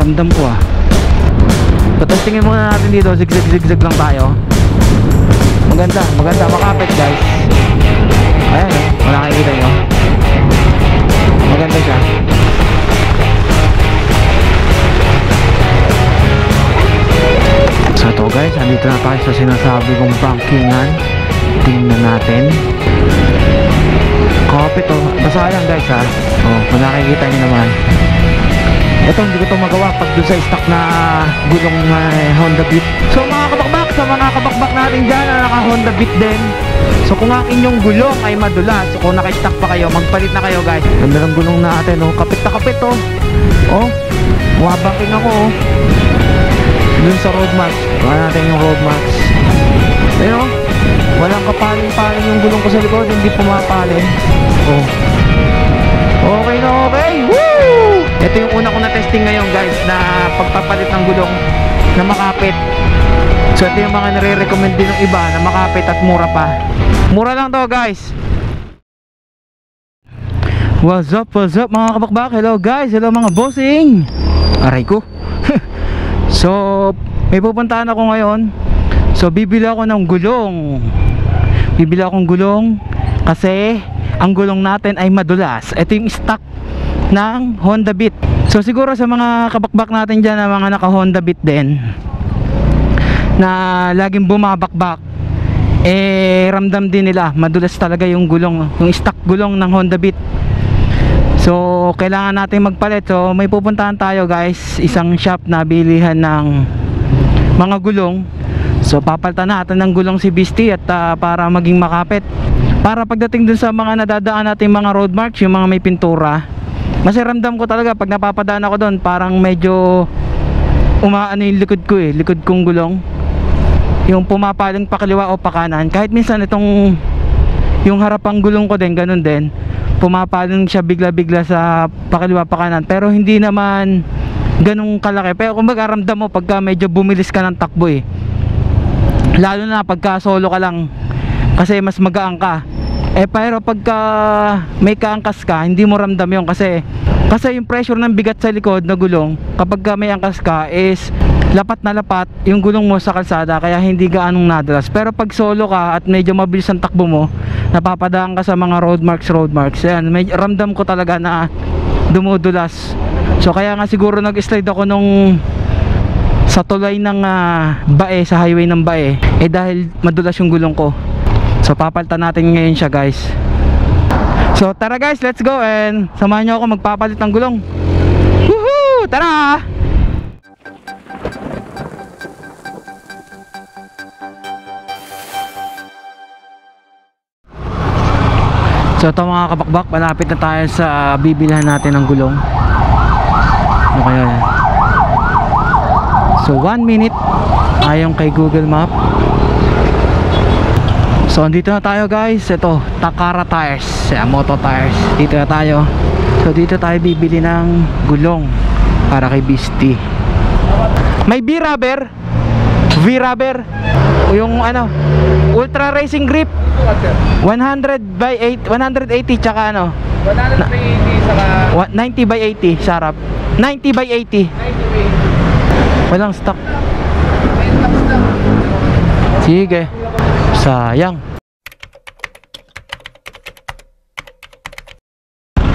ramdam ko ah. So testingin muna natin dito, zigzag lang tayo. Maganda, makapit guys. Ayan eh, wala nakikita nyo. Maganda siya. So ito guys, andito na tayo sa sinasabi kong bankingan. Tingnan natin. Kapit oh, basa lang guys ha. Oh, kung nakikita nyo naman. Ito, hindi ko ito magawa pag doon sa stock na gulong Honda Beat. So mga kabakbak, sa mga kabakbak natin dyan na naka Honda Beat din. So kung ang inyong gulong ay madulas, so kung naka-stock pa kayo, magpalit na kayo guys. Ganda ng gulong natin oh, kapit na kapit oh. Oh, bumabanking ako oh. Dun sa road max, wala natin yung road max. Ayun oh, walang kapaling-paling yung gulong ko sa likod, hindi pumapalin. Oh, okay na okay. Woo! Ito yung una ko na testing ngayon guys, na pagpapalit ng gulong na makapit. So ito yung mga nare-recommend din ng iba na makapit at mura pa. Mura lang to guys. What's up mga kabakbak? Hello guys, hello mga bossing. Aray ko. So may pupuntahan ako ngayon. So bibili ako ng gulong. Bibili akong gulong kasi ang gulong natin ay madulas. Ito yung stock ng Honda Beat. So siguro sa mga kabakbak natin dyan na mga naka Honda Beat din, na laging bumabakbak, eh ramdam din nila madulas talaga yung gulong, yung stock gulong ng Honda Beat. So kailangan natin magpalit. So may pupuntahan tayo guys, isang shop na bilihan ng mga gulong. So papalitan natin ng gulong si Beastie at para maging makapit, para pagdating dun sa mga nadadaan natin mga road marks, yung mga may pintura. Kasi ramdam ko talaga pag napapadaan ako doon, parang medyo umaano yung likod ko eh, likod kong gulong, yung pumapaling pakaliwa o pakanan. Kahit minsan itong yung harapang gulong ko din, ganun din, pumapaling siya bigla-bigla sa pakaliwa pakanan, pero hindi naman ganung kalaki. Pero kumbaga ramdam mo pagka medyo bumilis ka ng takbo eh, lalo na pagka solo ka lang, kasi mas magaan ka. Eh pero pagka may kaangkas ka, hindi mo ramdam yun kasi yung pressure ng bigat sa likod na gulong, kapag may angkas ka is lapat na lapat yung gulong mo sa kalsada, kaya hindi gaanong nadulas. Pero pag solo ka at medyo mabilis ang takbo mo, napapadaan ka sa mga road marks, yan, ramdam ko talaga na dumudulas. So kaya nga siguro nag-slide ako nung sa tulay ng Bae, sa highway ng Bae, eh dahil madulas yung gulong ko. So papalitan natin ngayon siya guys. So tara guys, let's go and samahan nyo ako magpapalit ng gulong. Woohoo! Tara! So ito mga kabakbak, malapit na tayo sa bibilihan natin ng gulong. Ano kaya yan? So 1 minute ayon kay Google Map. So andito na tayo guys. Ito, Takara Tires, Moto Tires. Dito na tayo. So dito tayo bibili ng gulong para kay Beastie. May V-rubber, yung ano, Ultra Racing Grip 100/8, 180 tsaka ano 100/80 saka 90/80 sarap. 90/80. Walang stock. Sige. Sayang.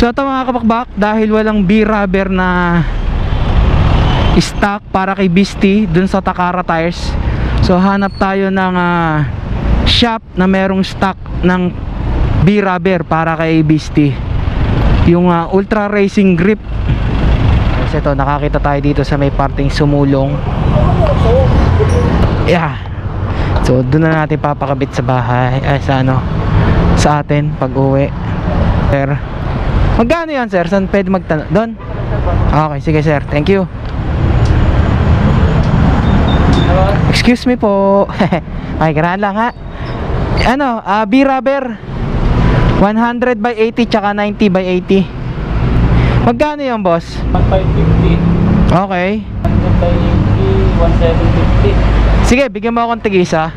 So ito mga kabakbak, dahil walang V-rubber na stock para kay Beastie dun sa Takara Tires, so hanap tayo ng shop na merong stock ng V-rubber para kay Beastie, yung Ultra Racing Grip. Kasi ito, nakakita tayo dito sa may parting sumulong. Yeah. So doon na natin papakabit sa bahay, ay sa ano, sa atin pag uwi. Sir, magkano yan sir? Saan pwede magtanong? Doon? Okay, sige sir, thank you. Excuse me po. Ay, ganahan lang ha. Ano, V-rubber 100/80 tsaka 90/80. Magkano yan boss? 1550. Okay. 1750. Sige, bigyan mo akong tigisa.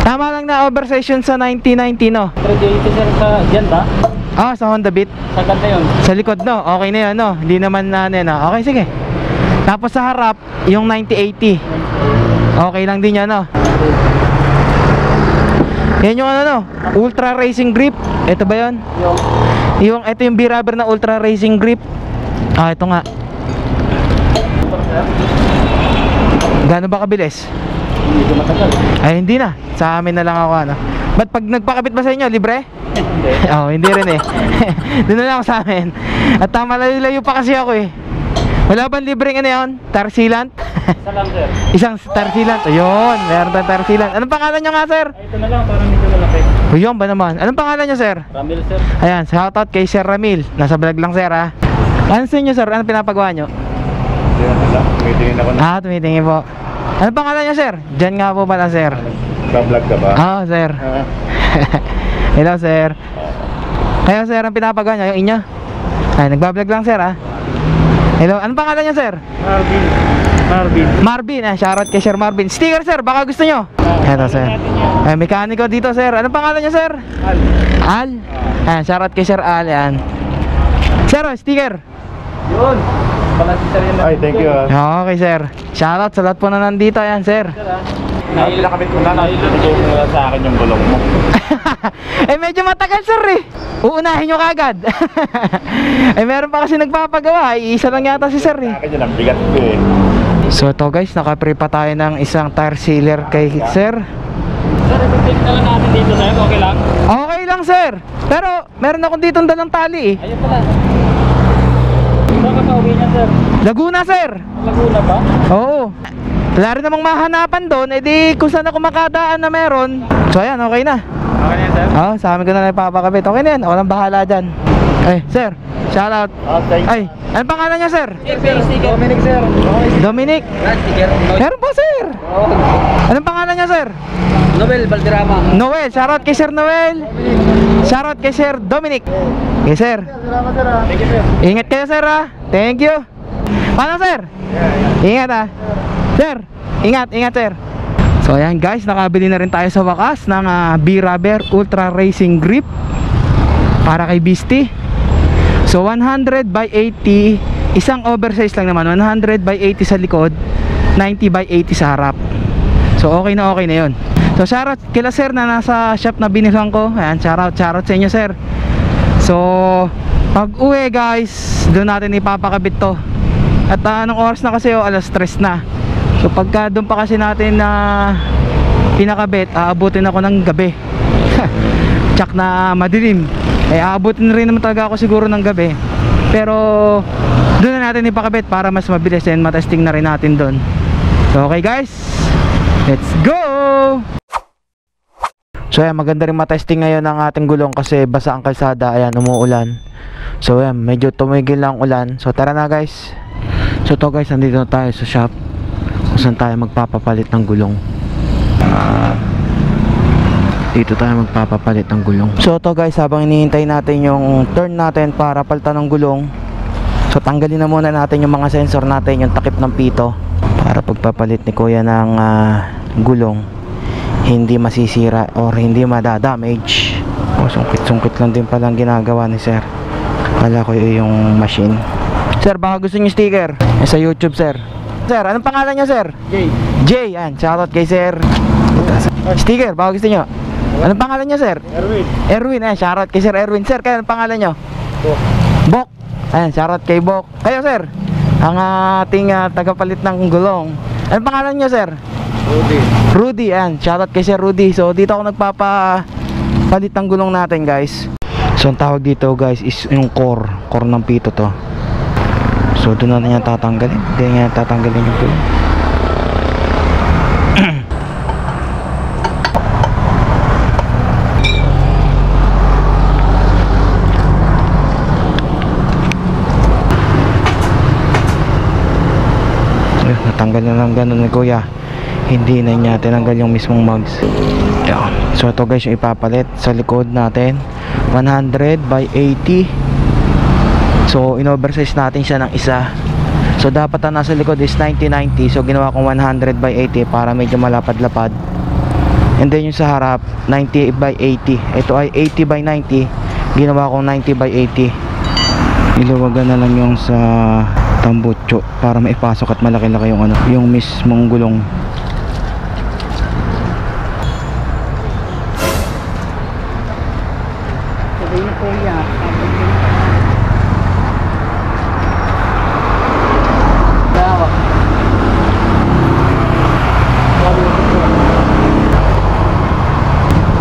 Tama lang na oversize yun sa 90/90 no? 180 sir sa dyan ba? Ah, sa Honda Beat. Sa ganda yun. Sa likod no? Okay na yun no? Hindi naman na ano. Okay, sige. Tapos sa harap, yung 9080. Okay lang din yan, no? Yan yung ano, no? Ultra Racing Grip. Ito ba yun? Ito yung B-Rubber na Ultra Racing Grip. Ah, ito nga. Gaano ba kabilis? Hindi matagal. Ay, hindi na. Sa amin na lang ako, ano. Ba't pag nagpakabit ba sa inyo, libre? Hindi. Oo, hindi rin eh. Doon na lang ako sa amin. At malayo-layo pa kasi ako eh. Wala bang libreng ano yun? Tarsilant? Isa lang, sir. Isang tarsilant. Ayun, meron tayong tarsilant. Anong pangalan nyo nga, sir? Ay, ito na lang, parang medyo malaki. Ayun ba naman? Anong pangalan nyo, sir? Ramil, sir. Ayan, shoutout kay Sir Ramil. Nasa vlog lang, sir, ha? Ano sa inyo, sir? Ano pinapagawa nyo? Tumitingin ako na. Ah, tumitingin po. Anong pangalan nyo, sir? Diyan nga po pala, sir. Vlog ka ba? Oo, sir. Hello, sir. Kaya, sir, ang pinapagawa nyo, yung inyo? Ay, nagbablog lang, sir, ha? Hello, anong pangalan niya, sir? Marvin, shoutout kay Sir Marvin. Sticker, sir, baka gusto nyo. Eto, sir. Ay, mekaniko dito, sir. Anong pangalan niya, sir? Al. Ayan, shoutout kay Sir Al, yan. Sir, sticker. Yun. Pala si sir yun. Ay, thank you. Okay, sir. Shoutout sa lahat po na nandito, ayan, sir. Pinakabit ko na. Nailang sa akin yung gulong mo. Eh, medyo matagal, sir, eh. Uunahin nyo kagad. Eh, meron pa kasi nagpapagawa. Isa lang yata si sir, eh. Sa akin yun ang bigat ko eh. So, ito, guys, naka-pre pa tayo ng isang tire sealer kay sir. Sir, i-take na lang natin dito, sir. Okay lang? Okay lang, sir. Pero, meron akong ditong dalang tali, eh. Ayun pala. Saan ka pauwi niya, sir? Laguna, sir. Laguna ba? Oo. Wala rin namang mahanapan doon. Eh di kung saan ako makadaan na meron. So ayan, okay na. Okay na yan, sir. Oo, sa amin ko na lang ipapakabit. Okay na yan, ako nang bahala dyan. Eh, sir, shoutout. Thank you. Ay, anong pangalan niya, sir? Sticker. Dominic, sir. Dominic. Sticker. Meron po, sir. Anong pangalan niya, sir? Nobel Valderrama. Noel, shoutout kay Sir Noel. Shoutout kay Sir Dominic. Okay, sir. Thank you, sir. Ingat kayo, sir, ha. Thank you. Paano, sir? Ingat, ha. Sir, ingat, sir. So ayan, guys, nakabili na rin tayo sa wakas ng B-Rubber Ultra Racing Grip para kay Beastie. So 100 by 80, isang oversize lang naman. 100 by 80 sa likod, 90 by 80 sa harap. So okay na yun. So shoutout kila sir na nasa shop na binilang ko. Ayan, shoutout sa inyo, sir. So pag uwi, guys, doon natin ipapakabit to. At anong oras na kasi, alas 3 na. So pagka doon pa kasi natin na pinakabit, aabutin ako ng gabi. Tsak na madilim. Eh aabutin rin naman talaga ako siguro ng gabi. Pero doon na natin ipakabit para mas mabilis and matesting na rin natin doon. So okay, guys, let's go! So ayan, maganda rin matesting ngayon ang ating gulong kasi basa ang kalsada. Ayan, umuulan. So ayan, medyo tumigil lang ulan. So tara na, guys. So to, guys, nandito na tayo sa shop kung saan tayo magpapapalit ng gulong. Dito tayo magpapapalit ng gulong. So to, guys, habang hinihintay natin yung turn natin para palitan ng gulong, so tanggalin na muna natin yung mga sensor natin, yung takip ng pito, para pagpapalit ni kuya ng gulong hindi masisira or hindi madadamage. Sungkit-sungkit lang din palang ginagawa ni sir. Kala ko yung machine. Sir, baka gusto niyo sticker sa YouTube, sir. Sir, anong pangalan niyo, sir? Jay, yan, shoutout kay sir. Sticker, baka gusto niyo. Anong pangalan niyo, sir? Erwin, shoutout kay sir Erwin. Sir, kayo, anong pangalan niyo? Bok. Ayan, shoutout kay Bok. Kayo, sir, ang ating tagapalit ng gulong. Anong pangalan niyo, sir? Rudy, ayan, shoutout kay sir Rudy. So dito ako nagpapapalit ng gulong natin, guys. So ang tawag dito, guys, is yung core ng pito to. So doon natin yan tatanggalin. Hindi nga tatanggalin yung gulong. Natanggal na lang ganun ni kuya. Hindi na niya tinanggal yung mismong mugs. Yan. So ito, guys, yung ipapalit sa likod natin, 100 by 80. So in-oversize natin siya ng isa. So dapat ang nasa likod is 90-90. So ginawa kong 100 by 80 para medyo malapad-lapad. And then yung sa harap, 90 by 80. Ito ay 80 by 90. Ginawa kong 90 by 80. Iluwagan na lang yung sa tambutso para maipasok at malaki-laki yung ano, yung mismong gulong. Sabi na po yan.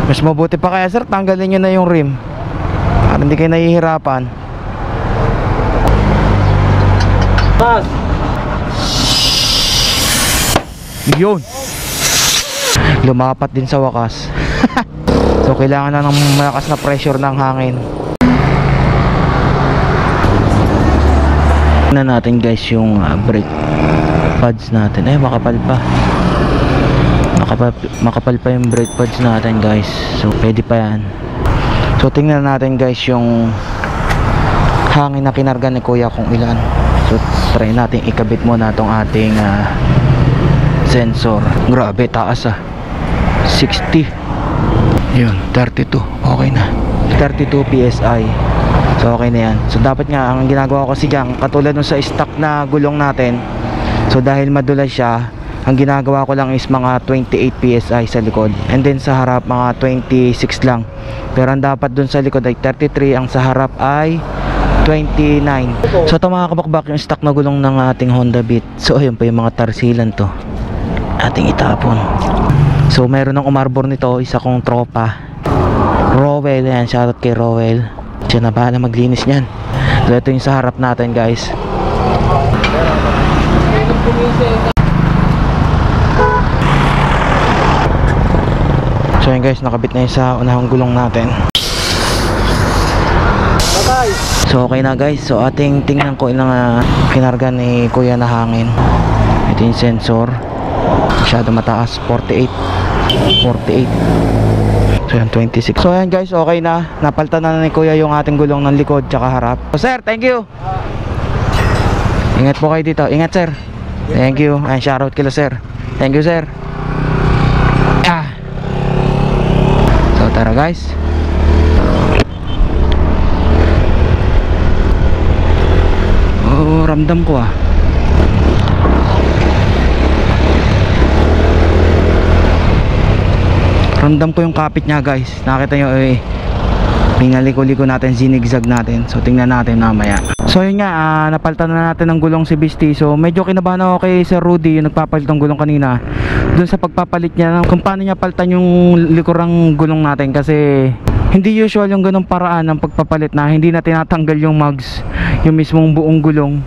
Mas mabuti pa kaya sir, tanggalin nyo na yung rim para hindi kayo nahihirapan. Pas! Yun, lumapat din sa wakas. So kailangan na ng malakas na pressure ng hangin. Tingnan natin guys yung brake pads natin. Eh, makapal pa. Makapal pa yung brake pads natin guys. So pwede pa yan. So tingnan natin guys yung hangin na kinarga ni kuya kung ilan. So try natin ikabit muna itong ating sensor. Grabe taas 60. Yun, 32. Okay na, 32 PSI. So okay na yan. So dapat nga ang ginagawa ko kasi dyan, katulad nung sa stock na gulong natin, so dahil madulas siya, ang ginagawa ko lang is mga 28 PSI sa likod, and then sa harap mga 26 lang. Pero ang dapat dun sa likod ay 33, ang sa harap ay 29. So ito mga kabakbak, yung stock na gulong ng ating Honda Beat. So ayun pa yung mga tarsilan to, ating itapon. So meron ng umarbor nito, isa kong tropa, Rowell. Yan, shoutout kay Rowell, siya na bahala maglinis nyan. So ito yung sa harap natin guys. So yun guys, nakabit na yung sa unahang gulong natin. So okay na guys. So ating tingnan ko ilang kinarga ni kuya na hangin. Ito yung sensor, masyado mataas, 48. So yan, 26. So yan guys, okay na. Napalitan na ni kuya yung ating gulong ng likod tsaka harap. So sir, thank you. Ingat po kayo dito. Ingat sir. Thank you. Ay, shoutout kila sir. Thank you sir. So tara guys. Oh, ramdam ko ramdam ko yung kapit niya guys. Nakita nyo pinaliko-liko natin, zinigzag natin. So tingnan natin mamaya. So yun nga, napalitan na natin ng gulong si Beastie. So medyo kinabahan ako kay Sir Rudy, yung nagpapalit ng gulong kanina, dun sa pagpapalit niya kung paano niya palitan yung likurang gulong natin. Kasi hindi usual yung ganong paraan ng pagpapalit na hindi na tinatanggal yung mugs, yung mismong buong gulong.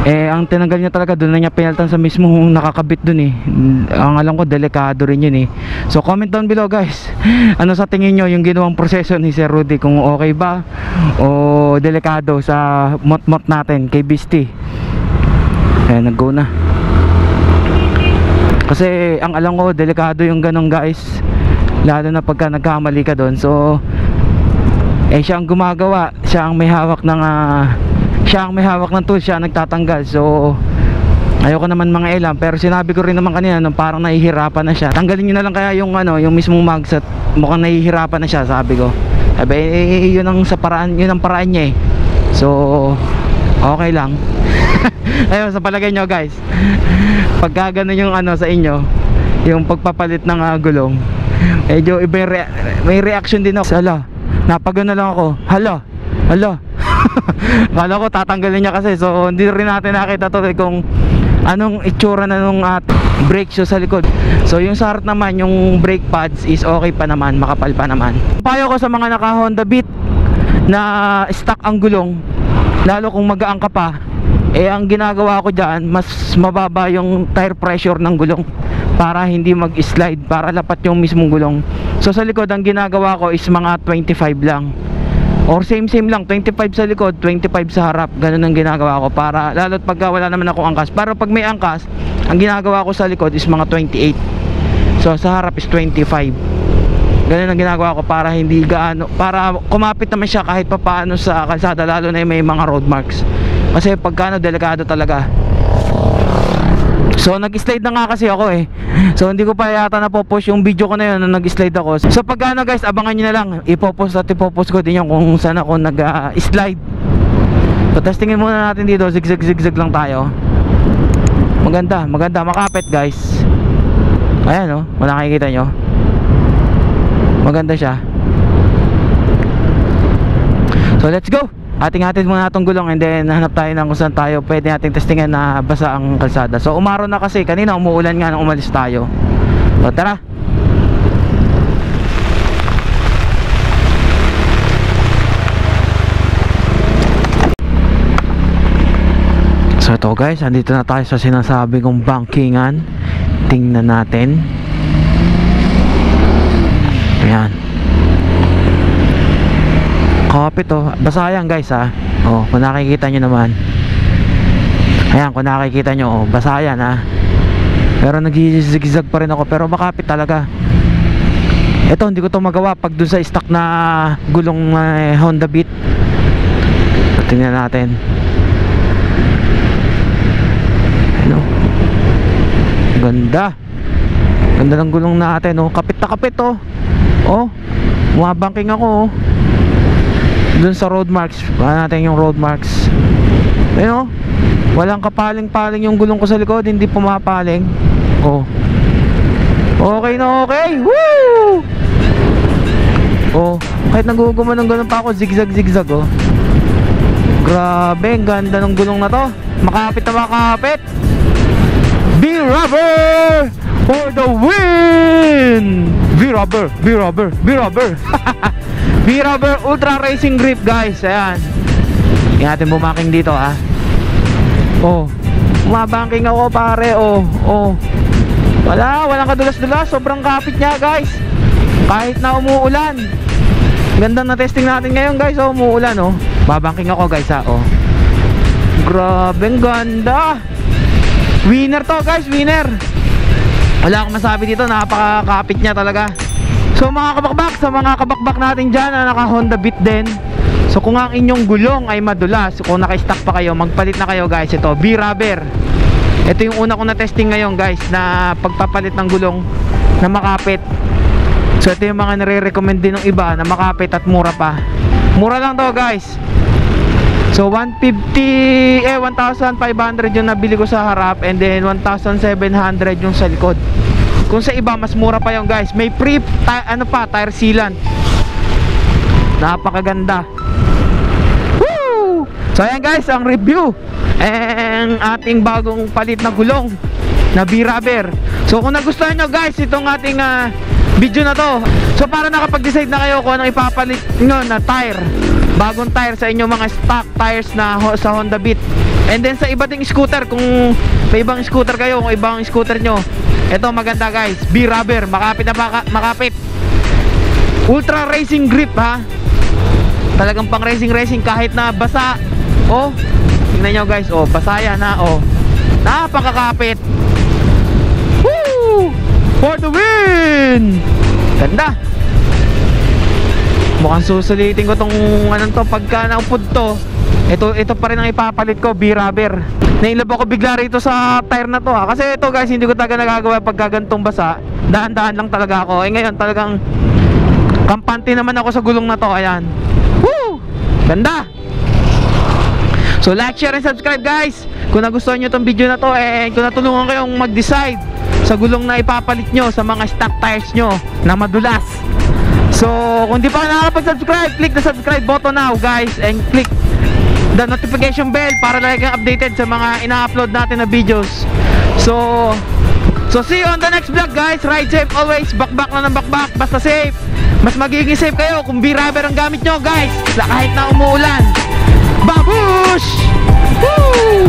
Ang tinanggal niya talaga, doon na niya pinalitan sa mismong nakakabit dun Ang alam ko, delikado rin yun So comment down below guys, ano sa tingin nyo yung ginawang proseso ni Sir Rudy, kung okay ba o delikado sa mot-mot natin kay Beastie. Nag-go na. Kasi ang alam ko, delikado yung ganong guys, lalo na pagka nagkamali ka doon. So siya ang gumagawa, siya ang may hawak ng tools, siya nagtatanggal. So ayoko naman mga ilam, pero sinabi ko rin naman kanina nung parang nahihirapan na siya, tanggalin nyo na lang kaya yung yung mismong mugs at mukhang nahihirapan na siya. Sabi ko, yun ang paraan niya So okay lang. Ayun, sa palagay nyo guys, pagka ganun yung sa inyo, yung pagpapalit ng gulong, medyo iba may reaction din ako. Hala, napagano lang ako, hala kala ko tatanggalin niya kasi. So hindi rin natin nakita to kung anong itsura na nung brake shoe sa likod. So yung sa harap naman, yung brake pads is okay pa naman, makapal pa naman. Payo ko sa mga naka Honda Beat na stock ang gulong, lalo kung magaan ka pa, ang ginagawa ko dyan, mas mababa yung tire pressure ng gulong para hindi mag-slide, para lapat yung mismong gulong. So sa likod, ang ginagawa ko is mga 25 lang, or same lang, 25 sa likod, 25 sa harap. Ganun ang ginagawa ko, para lalo't pagka wala naman akong angkas. Pero pag may angkas, ang ginagawa ko sa likod is mga 28. So sa harap is 25. Ganun ang ginagawa ko para hindi gaano, para kumapit naman siya kahit papaano sa kalsada, lalo na yung may mga road marks. Kasi pagka delikado talaga. So nag-slide na nga kasi ako So hindi ko pa yata napopost yung video ko na yun na nag-slide ako. So pag guys, abangan nyo na lang, ipopost ko din yung kung saan ako nag-slide. So So testingin muna natin dito, zigzag lang tayo. Maganda, makapit guys. Ayan oh, kung nakikita nyo, maganda siya. So let's go. Ating-atin muna itong gulong and then hanap tayo ng kung saan tayo pwede nating testingan na basa ang kalsada. So umaraw na kasi, kanina umuulan nga nang umalis tayo. So tara. So ito guys, andito na tayo sa sinasabi kong bankingan. Tingnan natin. Ayan. Kapit oh. Basa yan guys ha. Oh, kung nakikita nyo naman. Ayan, kung nakikita nyo, oh, basa yan ha. Pero nag-zigzag pa rin ako, pero makapit talaga. Ito, hindi ko to magawa pag dun sa stock na gulong Honda Beat. Tingnan natin. Ganda ng gulong natin oh. Kapit na kapit oh. Oh, bumabangking ako oh. Dun sa road marks, wala natin yung road marks. Ayun oh, walang kapaling-paling yung gulong ko sa likod, hindi pumapaling. Oh, okay na okay. Woo! Oh, kahit naguguman ng gulong pa ako, zigzag oh. Grabe, ang ganda ng gulong na to. Makapit na makapit. V-Rubber for the win! V-Rubber V-Rubber Ultra Racing Grip guys. Ayan, hindi natin bumaking dito ha. Oh, bumabanking ako pare. Oh, walang kadulas-dulas. Sobrang kapit niya guys, kahit na umuulan. Ganda na testing natin ngayon guys. Oh, umuulan oh, babangking ako guys ha. Oh, grabe, ang ganda. Winner to guys, winner. Wala akong masabi dito, napakakapit niya talaga. So mga kabakbak, sa mga kabakbak natin dyan na naka Honda Beat din, so kung ang inyong gulong ay madulas, kung naka-stock pa kayo, magpalit na kayo guys. Ito, V-Rubber. Ito yung una kong na-testing ngayon guys, na pagpapalit ng gulong na makapit. So ito yung mga nire-recommend din ng iba na makapit at mura pa. Mura lang to guys. So 1,500 yung nabili ko sa harap, and then 1,700 yung sa likod. Kung sa iba mas mura pa yung guys. May free tire sealant. Napakaganda. Woo! So ayan guys, ang review ang ating bagong palit na gulong na V-Rubber. So kung nagustuhan nyo guys itong ating video na to, so para nakapag-decide na kayo kung anong ipapalit nyo na tire, bagong tire sa inyong mga stock tires na sa Honda Beat. And then sa iba ding scooter, kung may ibang scooter kayo, kung ibang scooter nyo, ito maganda guys, V-Rubber, makapit na makapit. Ultra Racing Grip ha, talagang pang racing kahit na basa. Oh, tingnan nyo guys, oh, basa yan ha. Oh, napakakapit. Woo! For the win! Ganda. Mukhang susulitin ko tong anong to pagka naupod to. Ito pa rin ang ipapalit ko, V-Rubber. Nailab ako bigla rito sa tire na to ha. Kasi ito guys, hindi ko talaga nagagawa pagka gantong basa. Dahan-dahan lang talaga ako. Eh ngayon talagang kampante naman ako sa gulong na to. Ayan. Woo! Ganda. So like, share, and subscribe guys. Kung nagustuhan nyo tong video na to, kung natulungan kayong mag-decide sa gulong na ipapalit nyo sa mga stock tires nyo na madulas. So kung di pa nakakapag-subscribe, click the subscribe button now guys, and click the notification bell para lagi kang updated sa mga ina-upload natin na videos. So see you on the next vlog guys. Ride safe always, bakbak na ng bakbak, basta safe. Mas magiging safe kayo kung V-Rubber ang gamit nyo guys, kahit na umuulan. Babush! Woo!